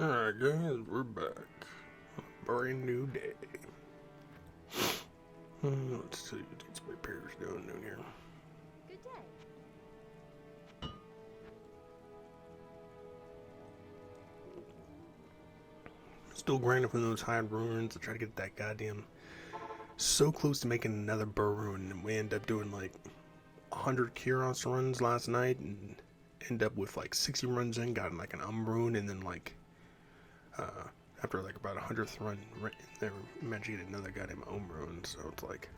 Alright guys, we're back. Brand new day. Let's see, let's get some repairs doing here. Good day. Still grinding from those high ruins to try to get that goddamn so close to making another burr rune, and we end up doing like 100 Kyros runs last night and end up with like 60 runs in, got like an rune, and then like after like about 100th run there managed to get another goddamn rune, so it's like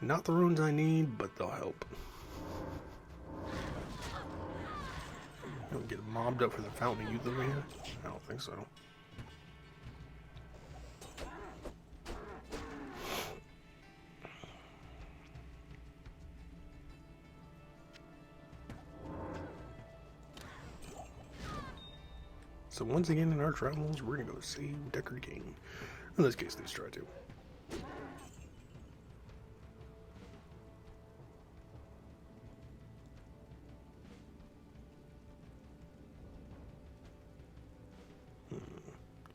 not the runes I need, but they'll help. Don't get mobbed up for the Fountain of Youth over here? I don't think so. So once again in our travels, we're gonna go save Deckard Cain. In this case, let's try to.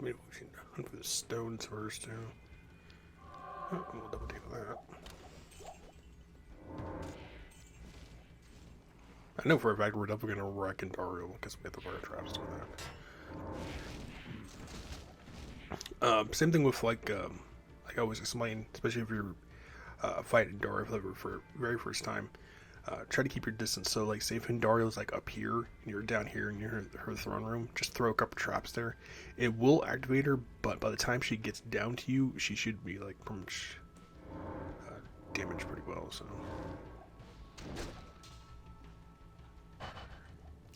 Maybe we should hunt for the stones first, too. Oh, we'll double take that. I know for a fact we're definitely gonna wreck Dario because we have the fire traps doing that. Same thing with like I always explain, especially if you're fighting Dario for the very first time. Try to keep your distance. So, like, say if Dario's like up here and you're down here near her throne room, just throw a couple traps there. It will activate her, but by the time she gets down to you, she should be like pretty much damaged pretty well. So,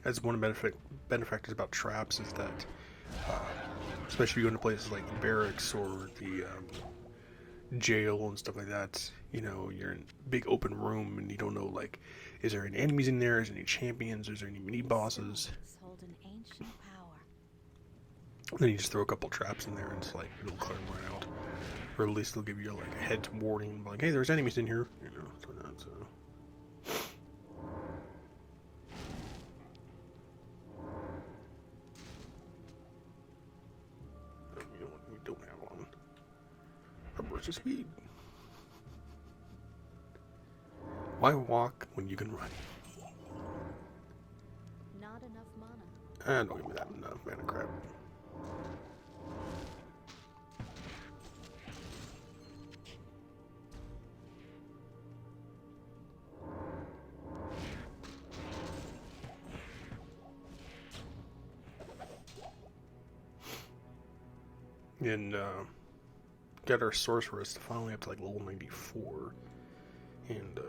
that's one of the benefactors about traps is that, especially if you go into places like the barracks or the jail and stuff like that, you know, you're in a big open room and you don't know, like, is there any enemies in there, is there any champions, is there any mini bosses? Hold an ancient power. Then you just throw a couple traps in there and it's like it'll clear them right out, or at least they'll give you like a head warning, like, hey, there's enemies in here, you know. So that's you know what, we don't have one. A burst of speed. Why walk when you can run? Not enough mana. Don't give me that enough mana crap. And got our sorceress to finally up to like level 94, and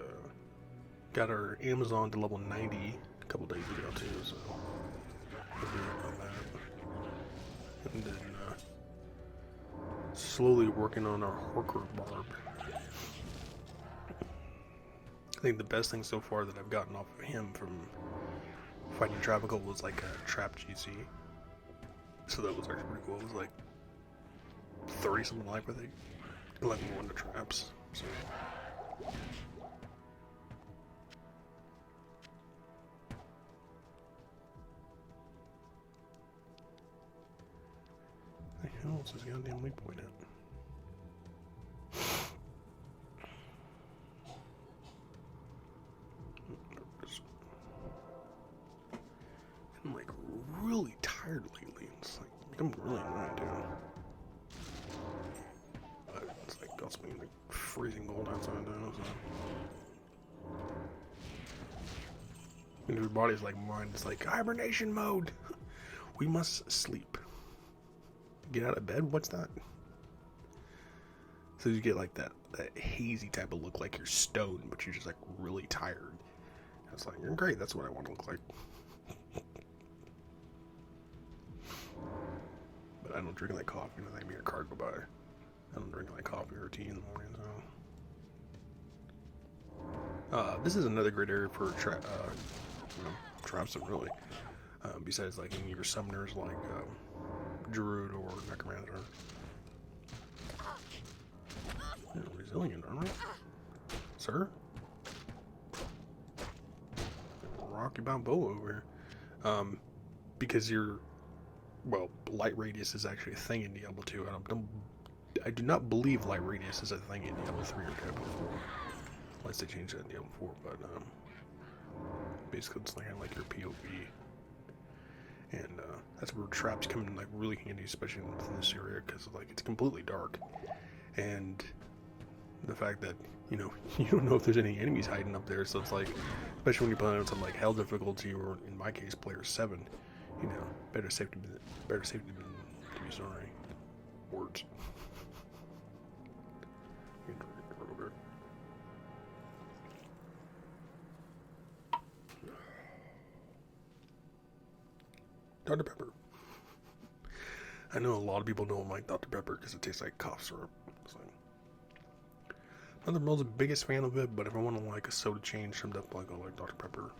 got our Amazon to level 90 a couple days ago too. So we'll be on that, and then slowly working on our Horker Barb. I think the best thing so far that I've gotten off of him from fighting Tropical was like a trap GC. So that was actually pretty cool. It was like 30 something life, I think. 11 more into traps. So. The hell is this goddamn waypoint at? I'm like really tired lately. It's like I'm really annoying too. But it's like also being like freezing cold outside now, so. And your body's like mine. It's like hibernation mode. We must sleep. Get out of bed? What's that? So you get like that hazy type of look, like you're stoned, but you're just like really tired. It's like, you're great. That's what I want to look like. But I don't drink like coffee. You know, they be a card go by. I don't drink like coffee or tea in the morning. So this is another great area for traps. Really. Besides like any of your summoners like Druid or Necromancer. You're resilient, aren't you? Sir? Rocky Balboa over here. Because you're well, light radius is actually a thing in Diablo 2. I do not believe light radius is a thing in Diablo 3 or Diablo 4. Unless they changed that in Diablo 4, but basically it's like your POV. And that's where traps come in like really handy, especially within this area, because like it's completely dark. And the fact that, you know, you don't know if there's any enemies hiding up there, so it's like, especially when you're playing on something like hell difficulty, or in my case, player 7, you know, better safety than to be sorry. Words. Dr. Pepper. I know a lot of people don't like Dr. Pepper because it tastes like cough syrup. So, not that I'm the biggest fan of it, but if I want to like a soda change, I'm definitely gonna like Dr. Pepper.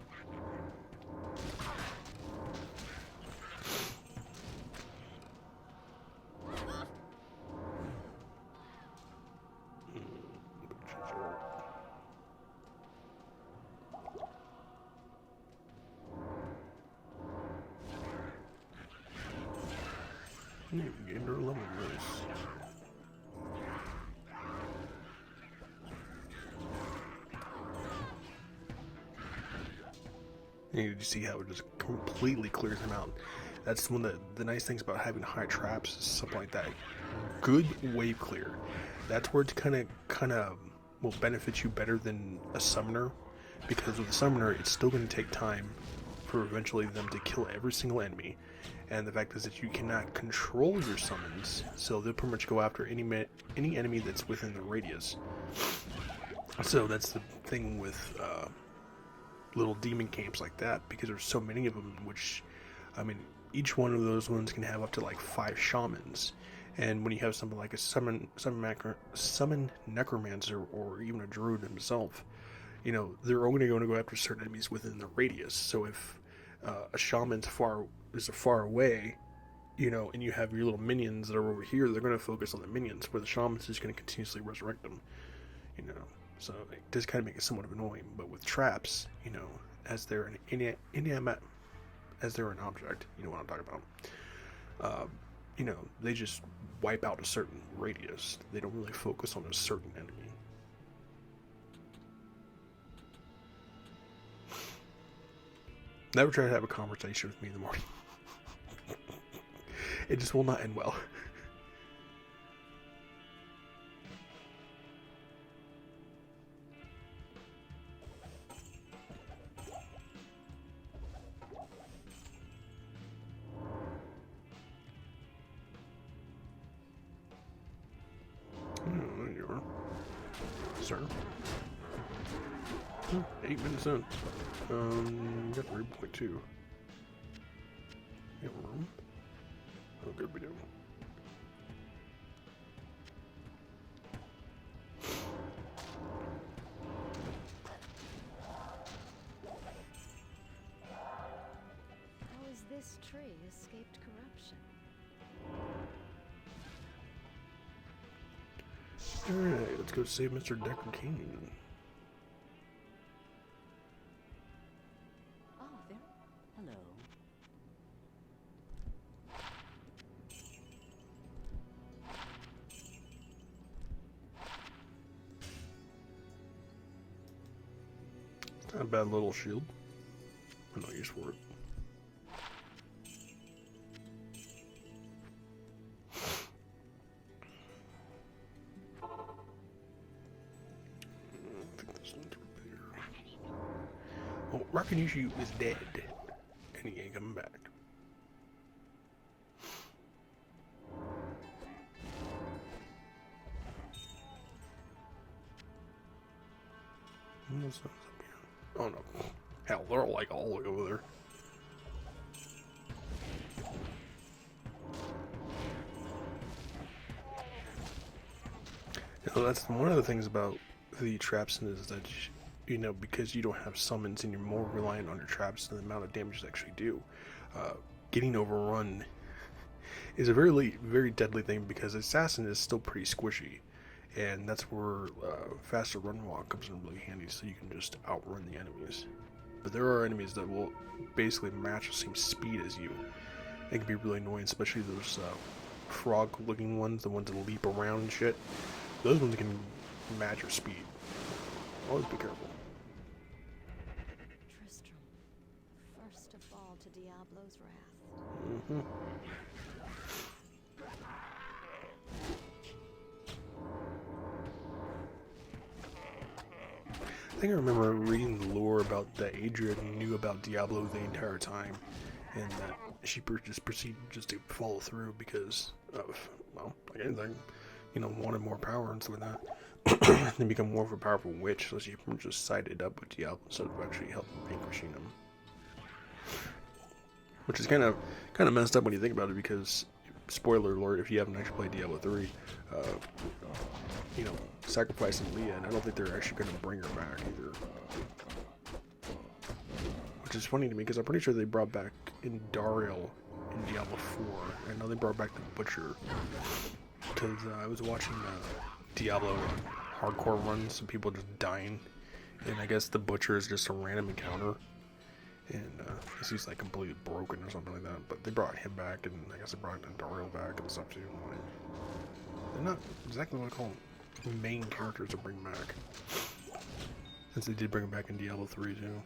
Gained her level race. You see how it just completely clears him out. That's one of the nice things about having high traps, is something like that. Good wave clear. That's where it's kind of will benefit you better than a summoner, because with a summoner, it's still going to take time for eventually them to kill every single enemy. And the fact is that you cannot control your summons, so they'll pretty much go after any enemy that's within the radius. So that's the thing with little demon camps like that, because there's so many of them, which, I mean, each one of those ones can have up to like 5 shamans. And when you have something like a summon necromancer, or even a druid himself, you know, they're only going to go after certain enemies within the radius. So if a shaman's far away, you know, and you have your little minions that are over here, they're going to focus on the minions, where the shaman's just going to continuously resurrect them, you know. So it does kind of make it somewhat annoying. But with traps, you know, as they're an object, you know what I'm talking about. You know, they just wipe out a certain radius. They don't really focus on a certain enemy. Never try to have a conversation with me in the morning. It just will not end well. There you are, sir. 8 minutes in. Got 3.2. Have room. Oh, good we do. How has this tree escaped corruption? Alright, let's go save Mr. Decker Cain. Oh, there. Hello. Not a bad little shield. I'm not used for it. I think this one's repair. Oh, Rakanishu is dead. And he ain't coming back. What's up here? Oh no. Hell, they're like all the way over there. You know, that's one of the things about the traps is that, you know, because you don't have summons and you're more reliant on your traps than the amount of damage they actually do, getting overrun is a very, very deadly thing, because assassin is still pretty squishy, and that's where faster run walk comes in really handy, so you can just outrun the enemies. But there are enemies that will basically match the same speed as you, It can be really annoying, especially those frog-looking ones, the ones that leap around and shit. Those ones can match your speed. Always be careful. Tristram, first to fall to Diablo's wrath. Mm-hmm. I think I remember reading the lore about that Adrian knew about Diablo the entire time, and that she just proceeded just to follow through because of, well, like anything, you know, wanted more power and stuff like that, and become more of a powerful witch, so she just sided up with Diablo instead of actually helping vanquishing him. Which is kind of messed up when you think about it, because, spoiler alert, if you haven't actually played Diablo 3, you know, sacrificing Leah, and I don't think they're actually going to bring her back either. Which is funny to me, because I'm pretty sure they brought back Indariel in Diablo 4. I know they brought back the Butcher, because I was watching Diablo hardcore runs, and people just dying, and I guess the Butcher is just a random encounter, and he's like completely broken or something like that, but they brought him back, and I guess they brought Indariel back and stuff too. They're not exactly what I call main characters to bring back, since they did bring him back in Diablo 3 too.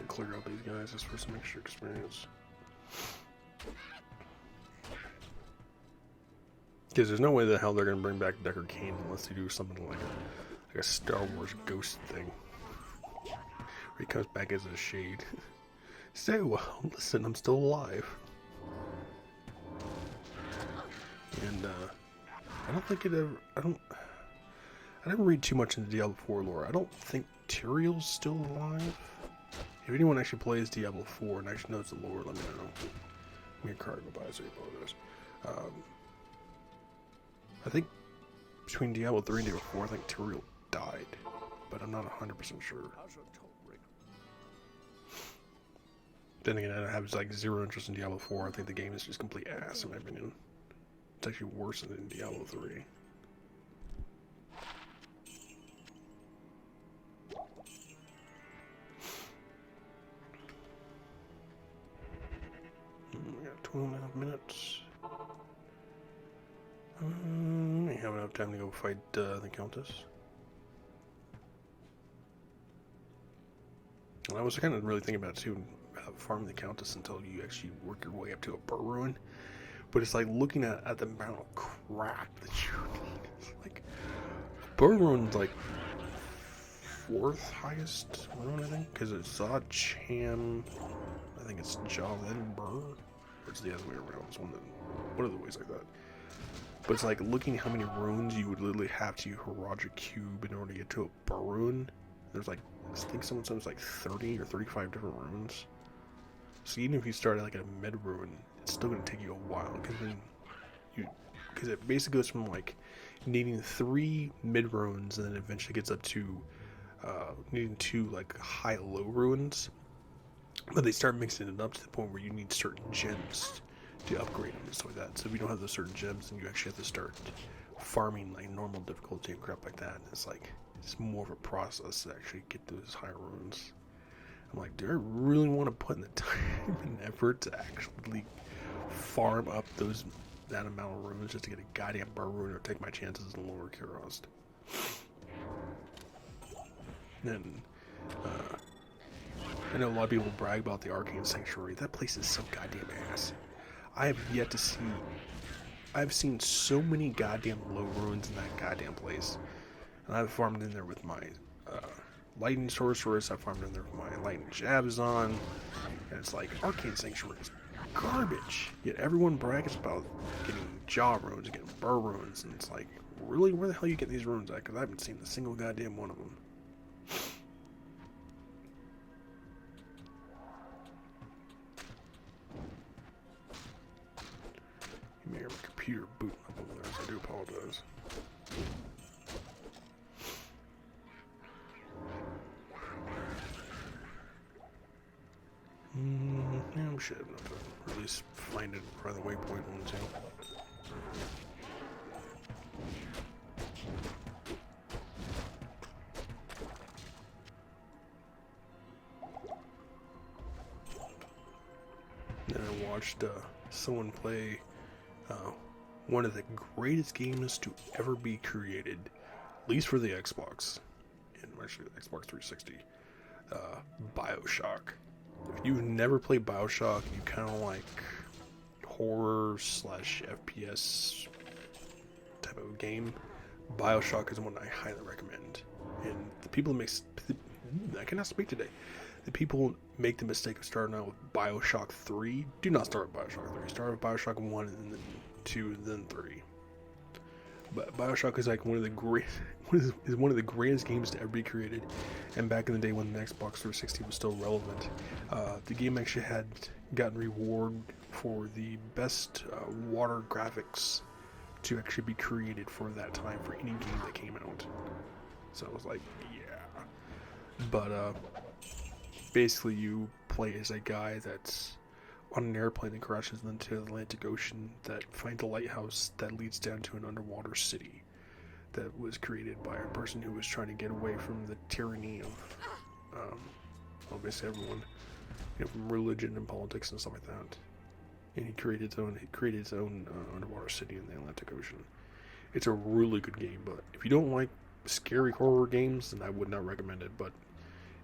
Clear out these guys just for some extra experience. Because there's no way the hell they're going to bring back Deckard Cain unless they do something like a Star Wars ghost thing. Where he comes back as a shade. So, listen, I'm still alive. And, I don't think it ever... I didn't read too much into Diablo 4 lore. I don't think Tyrael's still alive. If anyone actually plays Diablo 4 and actually knows the lore, let me know. Me and Card go by, so you apologize. I think between Diablo 3 and Diablo 4, I think Tyrael died, but I'm not 100% sure. Then again, I have like zero interest in Diablo 4. I think the game is just complete ass, in my opinion. It's actually worse than Diablo 3. We got 12.5 minutes. We have enough time to go fight the Countess. And I was kind of really thinking about it too, farming the Countess until you actually work your way up to a Burr Ruin. But it's like looking at the amount of crap that you need. It's like, Burr Ruin's like 4th highest ruin, I think, because it's Zod Cham. I think it's Jalen Burr. Or it's the other way around. It's one of the ways like that. But it's like looking at how many runes you would literally have to Haraja Cube in order to get to a Burr Ruin. There's like, I think someone said it's like 30 or 35 different runes. So even if you start at like a mid ruin, it's still going to take you a while, because it basically goes from like needing 3 mid runes, and then eventually gets up to needing 2 like high-low runes. But they start mixing it up to the point where you need certain gems to upgrade them and stuff like that. So if you don't have those certain gems, then you actually have to start farming like normal difficulty and crap like that. And it's like, it's more of a process to actually get those higher runes. I'm like, do I really want to put in the time and effort to actually farm up that amount of runes just to get a goddamn Burr Ruin, or take my chances in lower Kurost? And I know a lot of people brag about the Arcane Sanctuary. That place is so goddamn ass. I have yet to see... I've seen so many goddamn low ruins in that goddamn place. And I've farmed in there with my Lightning Sorceress. I've farmed in there with my Lightning Jabzon. And it's like, Arcane Sanctuary is garbage. Yet everyone brags about getting Jaw runes and getting Burr runes. And it's like, really? Where the hell are you getting these runes at? Because I haven't seen a single goddamn one of them. You may hear my computer booting up over there, so I do apologize. Yeah, we should have enough to at least find it for the waypoint one too. and I watched someone play one of the greatest games to ever be created, at least for the Xbox, and actually the Xbox 360, BioShock. If you've never played BioShock, you kind of like horror / FPS type of game, BioShock is one I highly recommend. And the people that I cannot speak today. The people make the mistake of starting out with BioShock 3. Do not start with BioShock 3. Start with BioShock 1 and then 2 and then 3. But BioShock is like one of the greatest games to ever be created. And back in the day when the Xbox 360 was still relevant, the game actually had gotten reward for the best water graphics to actually be created for that time for any game that came out. So I was like, yeah. But basically you play as a guy that's on an airplane that crashes into the Atlantic Ocean that finds a lighthouse that leads down to an underwater city that was created by a person who was trying to get away from the tyranny of basically everyone, from religion and politics and stuff like that. And he created his own underwater city in the Atlantic Ocean. It's a really good game, but if you don't like scary horror games, then I would not recommend it. But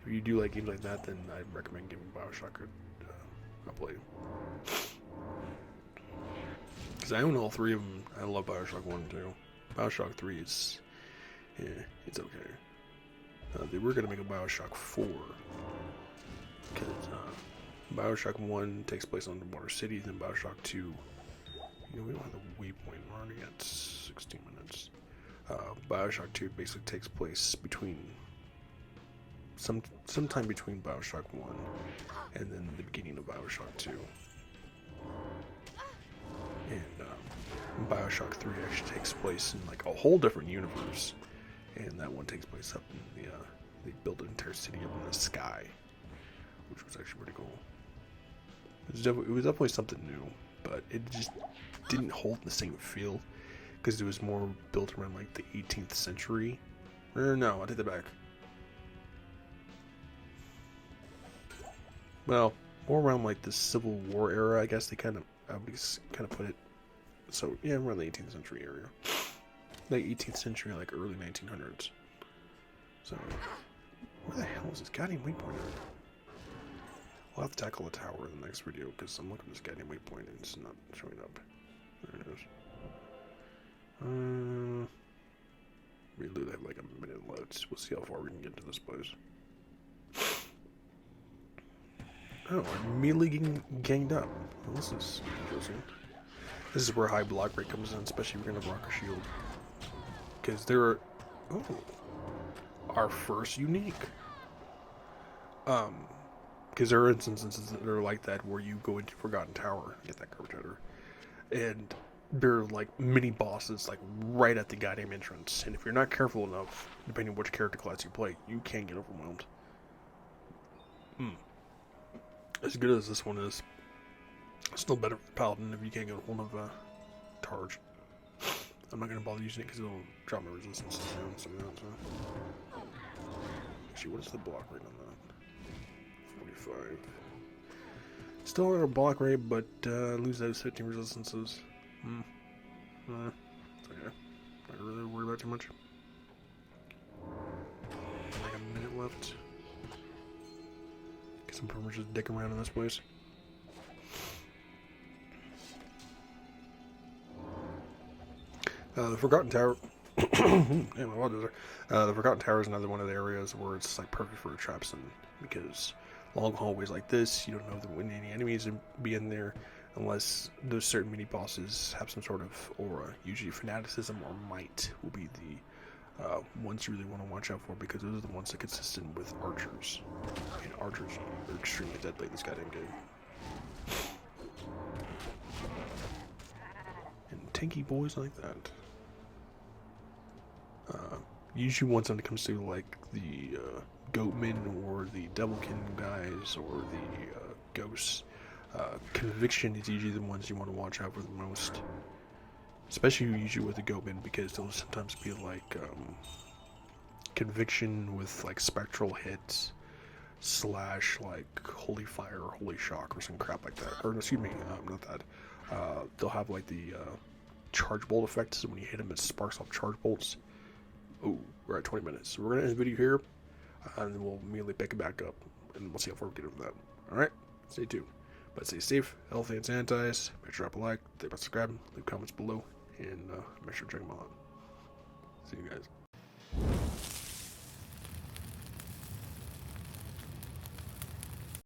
if you do like games like that, then I'd recommend giving BioShock a play. Because I own all three of them. I love BioShock 1 and 2. BioShock 3 is, it's okay. They were going to make a BioShock 4. Because BioShock 1 takes place on underwater cities, and BioShock 2, we don't have the waypoint. We're already at 16 minutes. BioShock 2 basically takes place between sometime between BioShock 1 and then the beginning of BioShock 2. And BioShock 3 actually takes place in like a whole different universe, and that one takes place up in the they built an entire city up in the sky, which was actually pretty cool. It was definitely something new, but it just didn't hold the same feel because it was more built around like the 18th century. No, I take that back. Well, more around like the Civil War era, I guess I would put it. So yeah, around the 18th century area, like 18th century, like early 1900s. So where the hell is this goddamn waypoint at? We'll have to tackle the tower in the next video because I'm looking at this goddamn waypoint and it's not showing up. There it is. We literally have like a minute left. We'll see how far we can get to this place. Oh, we're immediately getting ganged up. Well, this is interesting. This is where high block rate comes in, especially if you're going to rock a shield. Because there are... Oh. Our first unique. Because there are instances that are like that where you go into Forgotten Tower and get that garbage header. And there are like mini bosses like right at the goddamn entrance. And if you're not careful enough, depending on which character class you play, you can get overwhelmed. As good as this one is, it's still better for Paladin if you can't get a hold of Targe. I'm not going to bother using it because it'll drop my resistance down. So actually, what is the block rate on that? 45. Still at a block rate, but lose those 15 resistances. It's okay. Not really worry about too much. Like a minute left. Guess I'm pretty much just dicking around in this place. The Forgotten Tower. Yeah, my water's there. The Forgotten Tower is another one of the areas where it's like perfect for traps, and because long hallways like this, you don't know when any enemies will be in there, unless those certain mini bosses have some sort of aura. Usually, fanaticism or might will be the ones you really want to watch out for, because those are the ones that are consistent with archers. And archers are extremely deadly in this goddamn game. And tanky boys like that. Usually once when it comes to like the Goatmen or the Devilkin guys or the Ghosts, Conviction is usually the ones you want to watch out for the most. Especially usually with the Goatmen, because they'll sometimes be like Conviction with like spectral hits. slash like holy fire or holy shock or some crap like that. Or excuse me, not that. They'll have like the charge bolt effect, so when you hit them it sparks off charge bolts. Oh, we're at 20 minutes. So we're gonna end the video here, and then we'll immediately pick it back up, and we'll see how far we get with that. Alright, stay tuned. But stay safe, healthy, and sanitized. Make sure to drop a like, subscribe, leave comments below, and make sure to check them all out. See you guys.